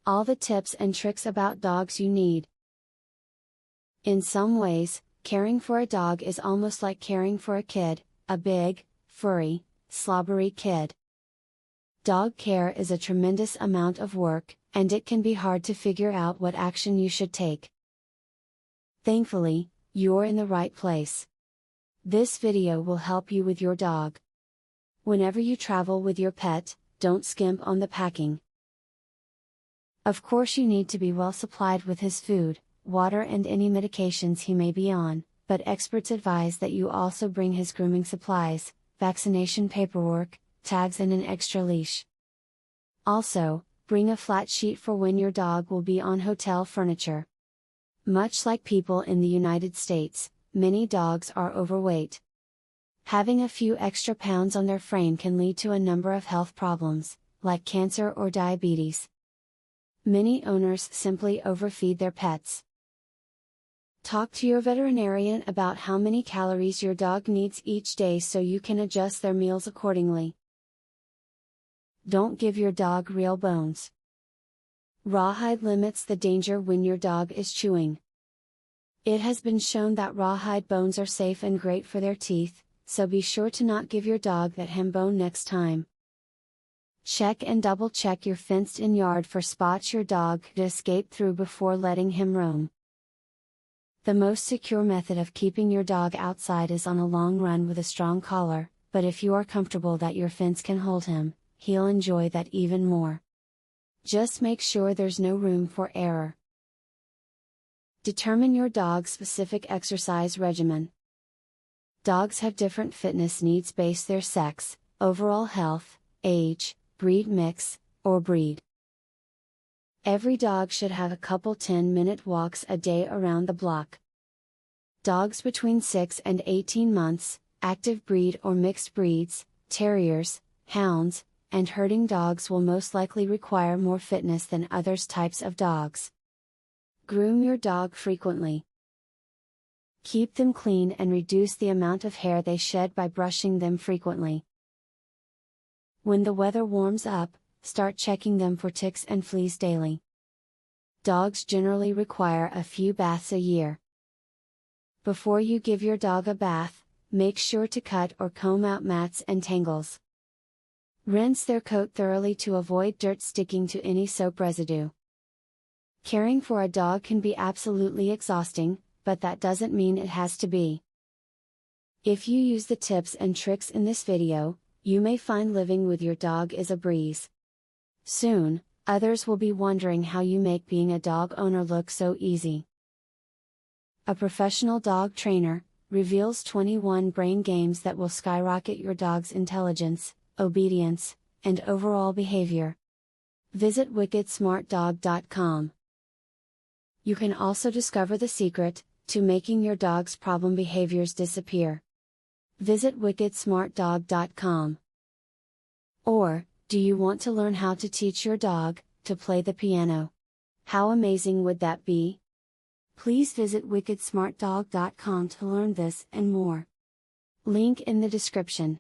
all the tips and tricks about dogs you need. In some ways, caring for a dog is almost like caring for a kid, a big, furry, slobbery kid. Dog care is a tremendous amount of work, and it can be hard to figure out what action you should take. Thankfully, you're in the right place. This video will help you with your dog. Whenever you travel with your pet, don't skimp on the packing. Of course, you need to be well supplied with his food, water, and any medications he may be on, but experts advise that you also bring his grooming supplies, vaccination paperwork, tags, and an extra leash. Also, bring a flat sheet for when your dog will be on hotel furniture. Much like people in the United States, many dogs are overweight. Having a few extra pounds on their frame can lead to a number of health problems, like cancer or diabetes. Many owners simply overfeed their pets. Talk to your veterinarian about how many calories your dog needs each day so you can adjust their meals accordingly. Don't give your dog real bones. Rawhide limits the danger when your dog is chewing. It has been shown that rawhide bones are safe and great for their teeth, so be sure to not give your dog that ham bone next time. Check and double check your fenced-in yard for spots your dog could escape through before letting him roam. The most secure method of keeping your dog outside is on a long run with a strong collar, but if you are comfortable that your fence can hold him, he'll enjoy that even more. Just make sure there's no room for error. Determine your dog's specific exercise regimen. Dogs have different fitness needs based their sex, overall health, age, breed mix, or breed. Every dog should have a couple 10-minute walks a day around the block. Dogs between 6 and 18 months, active breed or mixed breeds, terriers, hounds, and herding dogs will most likely require more fitness than other types of dogs. Groom your dog frequently. Keep them clean and reduce the amount of hair they shed by brushing them frequently. When the weather warms up, start checking them for ticks and fleas daily. Dogs generally require a few baths a year. Before you give your dog a bath, make sure to cut or comb out mats and tangles. Rinse their coat thoroughly to avoid dirt sticking to any soap residue. Caring for a dog can be absolutely exhausting, but that doesn't mean it has to be. If you use the tips and tricks in this video, you may find living with your dog is a breeze. Soon, others will be wondering how you make being a dog owner look so easy. A professional dog trainer reveals 21 brain games that will skyrocket your dog's intelligence, obedience, and overall behavior. Visit wickedsmartdog.com. You can also discover the secret to making your dog's problem behaviors disappear. Visit wickedsmartdog.com. Or, do you want to learn how to teach your dog to play the piano? How amazing would that be? Please visit wickedsmartdog.com to learn this and more. Link in the description.